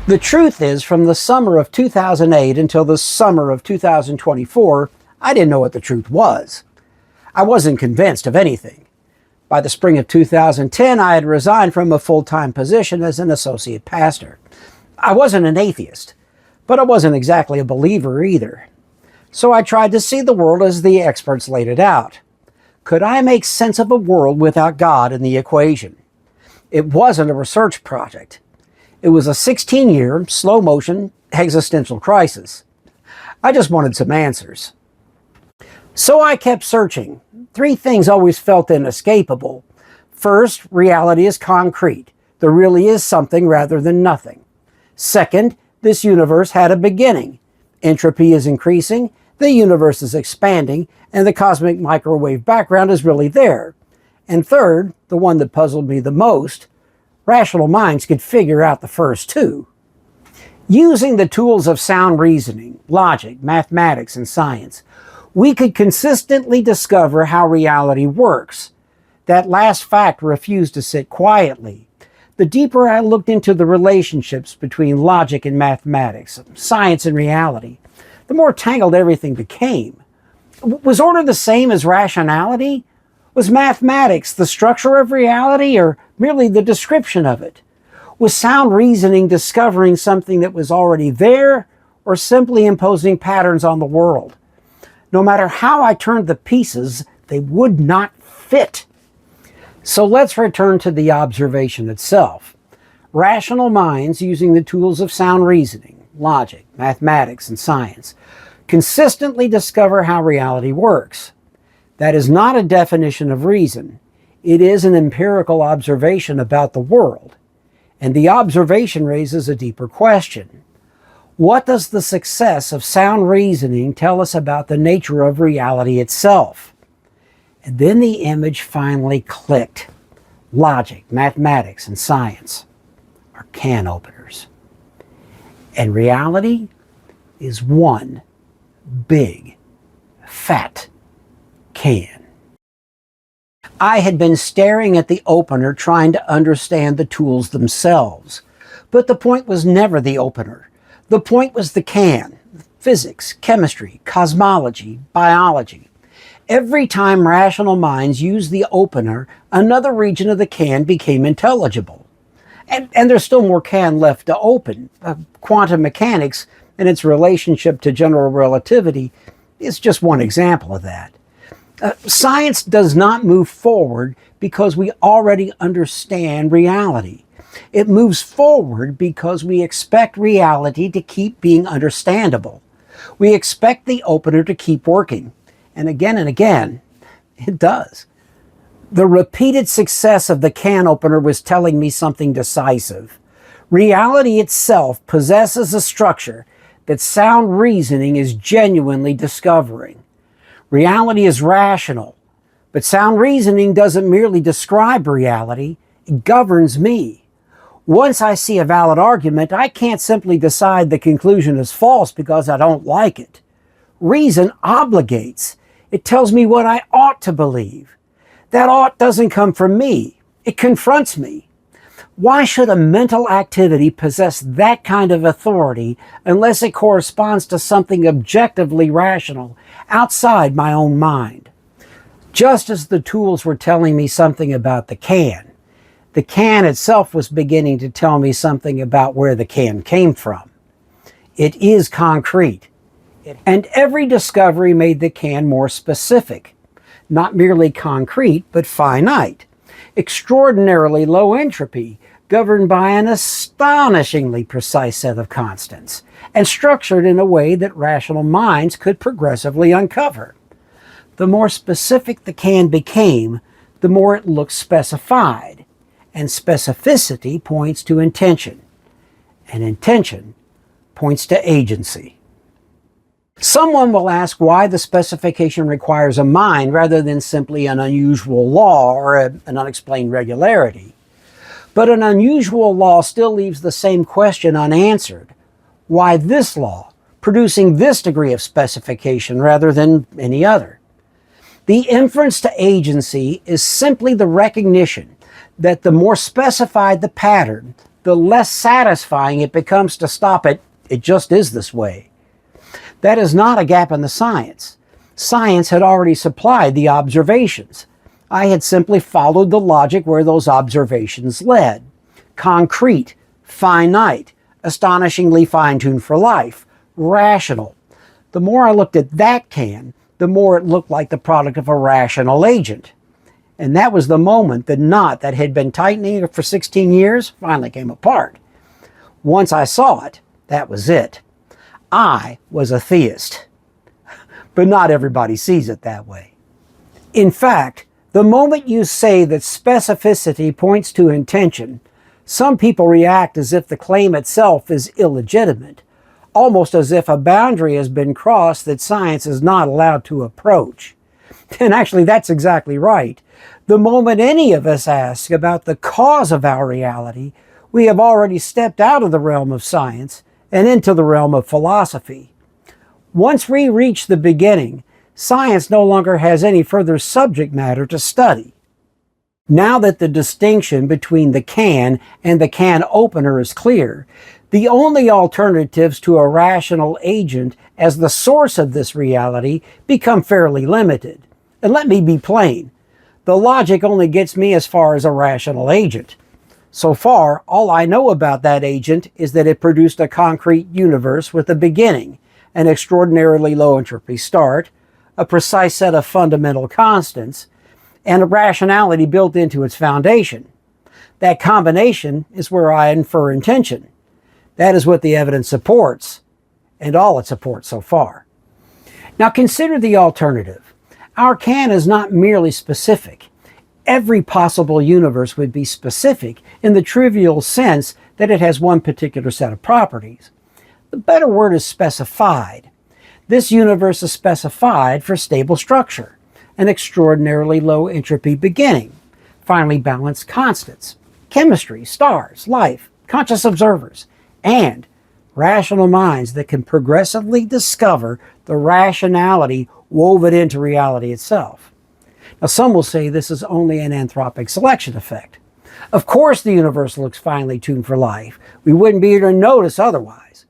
The truth is, from the summer of 2008 until the summer of 2024, I didn't know what the truth was. I wasn't convinced of anything. By the spring of 2010, I had resigned from a full-time position as an associate pastor. I wasn't an atheist, but I wasn't exactly a believer either. So I tried to see the world as the experts laid it out. Could I make sense of a world without God in the equation? It wasn't a research project. It was a 16-year, slow-motion, existential crisis. I just wanted some answers. So I kept searching. Three things always felt inescapable. First, reality is concrete. There really is something rather than nothing. Second, this universe had a beginning. Entropy is increasing, the universe is expanding, and the cosmic microwave background is really there. And third, the one that puzzled me the most, rational minds could figure out the first two. Using the tools of sound reasoning, logic, mathematics, and science, we could consistently discover how reality works. That last fact refused to sit quietly. The deeper I looked into the relationships between logic and mathematics, science and reality, the more tangled everything became. Was order the same as rationality? Was mathematics the structure of reality or merely the description of it? Was sound reasoning discovering something that was already there or simply imposing patterns on the world? No matter how I turned the pieces, they would not fit. So let's return to the observation itself. Rational minds, using the tools of sound reasoning, logic, mathematics, and science, consistently discover how reality works. That is not a definition of reason. It is an empirical observation about the world. And the observation raises a deeper question. What does the success of sound reasoning tell us about the nature of reality itself? And then the image finally clicked. Logic, mathematics, and science are can openers. And reality is one big, fat can. I had been staring at the opener trying to understand the tools themselves. But the point was never the opener. The point was the can. Physics, chemistry, cosmology, biology. Every time rational minds used the opener, another region of the can became intelligible. And there's still more can left to open. Quantum mechanics and its relationship to general relativity is just one example of that. Science does not move forward because we already understand reality. It moves forward because we expect reality to keep being understandable. We expect the opener to keep working. And again, it does. The repeated success of the can opener was telling me something decisive. Reality itself possesses a structure that sound reasoning is genuinely discovering. Reality is rational, but sound reasoning doesn't merely describe reality, it governs me. Once I see a valid argument, I can't simply decide the conclusion is false because I don't like it. Reason obligates. It tells me what I ought to believe. That ought doesn't come from me. It confronts me. Why should a mental activity possess that kind of authority unless it corresponds to something objectively rational outside my own mind? Just as the tools were telling me something about the can itself was beginning to tell me something about where the can came from. It is concrete. And every discovery made the can more specific. Not merely concrete, but finite. Extraordinarily low entropy, governed by an astonishingly precise set of constants, and structured in a way that rational minds could progressively uncover. The more specific the can became, the more it looked specified, and specificity points to intention, and intention points to agency. Someone will ask why the specification requires a mind rather than simply an unusual law or an unexplained regularity. But an unusual law still leaves the same question unanswered. Why this law, producing this degree of specification rather than any other? The inference to agency is simply the recognition that the more specified the pattern, the less satisfying it becomes to stop it. It just is this way. That is not a gap in the science. Science had already supplied the observations. I had simply followed the logic where those observations led. Concrete, finite, astonishingly fine-tuned for life, rational. The more I looked at that can, the more it looked like the product of a rational agent. And that was the moment the knot that had been tightening for 16 years finally came apart. Once I saw it, that was it. I was a theist. But not everybody sees it that way. In fact, the moment you say that specificity points to intention, some people react as if the claim itself is illegitimate, almost as if a boundary has been crossed that science is not allowed to approach. And actually, that's exactly right. The moment any of us ask about the cause of our reality, we have already stepped out of the realm of science and into the realm of philosophy. Once we reach the beginning, science no longer has any further subject matter to study. Now that the distinction between the can and the can opener is clear, the only alternatives to a rational agent as the source of this reality become fairly limited. And let me be plain, the logic only gets me as far as a rational agent. So far, all I know about that agent is that it produced a concrete universe with a beginning, an extraordinarily low entropy start, a precise set of fundamental constants, and a rationality built into its foundation. That combination is where I infer intention. That is what the evidence supports, and all it supports so far. Now consider the alternative. Our can is not merely specific. Every possible universe would be specific in the trivial sense that it has one particular set of properties. The better word is specified. This universe is specified for stable structure, an extraordinarily low entropy beginning, finely balanced constants, chemistry, stars, life, conscious observers, and rational minds that can progressively discover the rationality woven into reality itself. Now, some will say this is only an anthropic selection effect. Of course the universe looks finely tuned for life. We wouldn't be here to notice otherwise.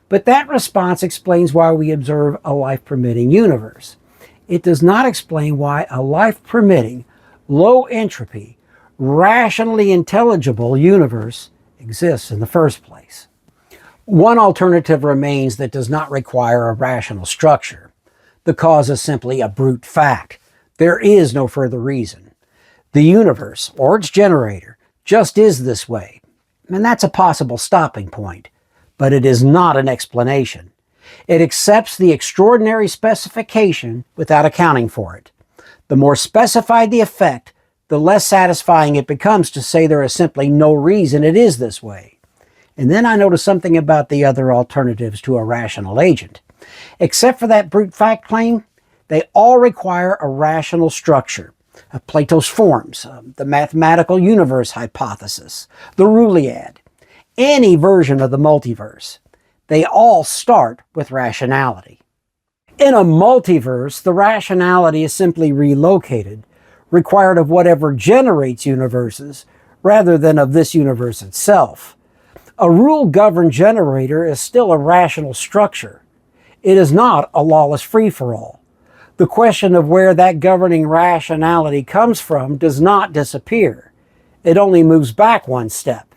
But that response explains why we observe a life-permitting universe. It does not explain why a life-permitting, low-entropy, rationally intelligible universe exists in the first place. One alternative remains that does not require a rational structure. The cause is simply a brute fact. There is no further reason. The universe, or its generator, just is this way. And that's a possible stopping point. But it is not an explanation. It accepts the extraordinary specification without accounting for it. The more specified the effect, the less satisfying it becomes to say there is simply no reason it is this way. And then I notice something about the other alternatives to a rational agent. Except for that brute fact claim, they all require a rational structure. Plato's forms, the mathematical universe hypothesis, the Rulliad, any version of the multiverse. They all start with rationality. In a multiverse, the rationality is simply relocated, required of whatever generates universes, rather than of this universe itself. A rule-governed generator is still a rational structure. It is not a lawless free-for-all. The question of where that governing rationality comes from does not disappear. It only moves back one step.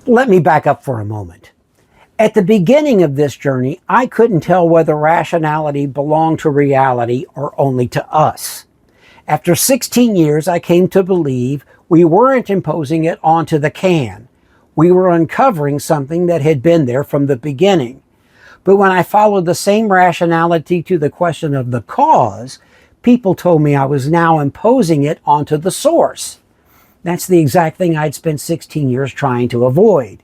Let me back up for a moment. At the beginning of this journey, I couldn't tell whether rationality belonged to reality or only to us. After 16 years, I came to believe we weren't imposing it onto the can. We were uncovering something that had been there from the beginning. But when I followed the same rationality to the question of the cause, people told me I was now imposing it onto the source. That's the exact thing I'd spent 16 years trying to avoid.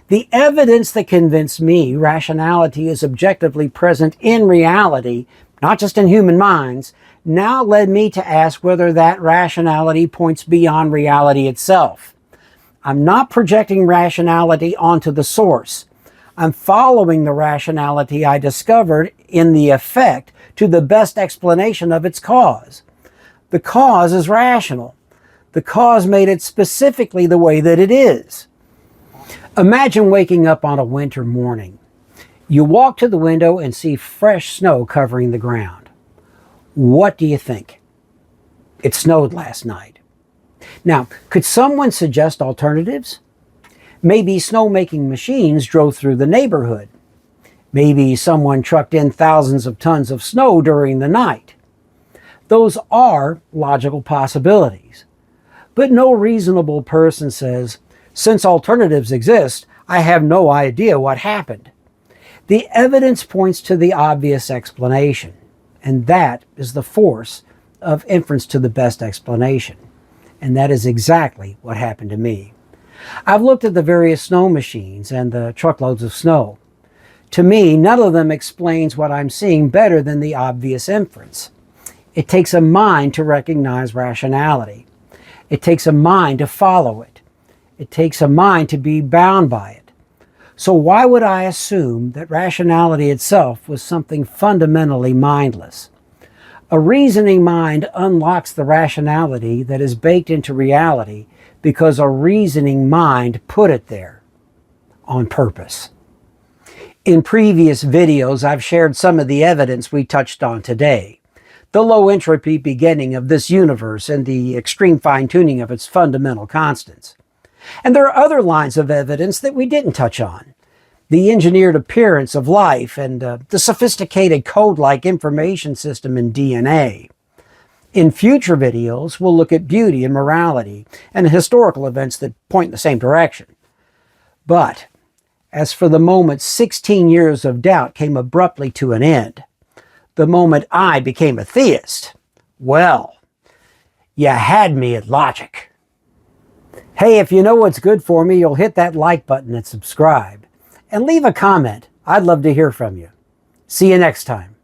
The evidence that convinced me rationality is objectively present in reality, not just in human minds, now led me to ask whether that rationality points beyond reality itself. I'm not projecting rationality onto the source. I'm following the rationality I discovered in the effect to the best explanation of its cause. The cause is rational. The cause made it specifically the way that it is. Imagine waking up on a winter morning. You walk to the window and see fresh snow covering the ground. What do you think? It snowed last night. Now, could someone suggest alternatives? Maybe snowmaking machines drove through the neighborhood. Maybe someone trucked in thousands of tons of snow during the night. Those are logical possibilities. But no reasonable person says, since alternatives exist, I have no idea what happened. The evidence points to the obvious explanation, and that is the force of inference to the best explanation. And that is exactly what happened to me. I've looked at the various snow machines and the truckloads of snow. To me, none of them explains what I'm seeing better than the obvious inference. It takes a mind to recognize rationality. It takes a mind to follow it. It takes a mind to be bound by it. So why would I assume that rationality itself was something fundamentally mindless? A reasoning mind unlocks the rationality that is baked into reality because a reasoning mind put it there on purpose. In previous videos, I've shared some of the evidence we touched on today. The low entropy beginning of this universe and the extreme fine-tuning of its fundamental constants. And there are other lines of evidence that we didn't touch on. The engineered appearance of life and the sophisticated code-like information system in DNA. In future videos, we'll look at beauty and morality and historical events that point in the same direction. But as for the moment 16 years of doubt came abruptly to an end, the moment I became a theist, well, you had me at logic. Hey, if you know what's good for me, you'll hit that like button and subscribe. And leave a comment. I'd love to hear from you. See you next time.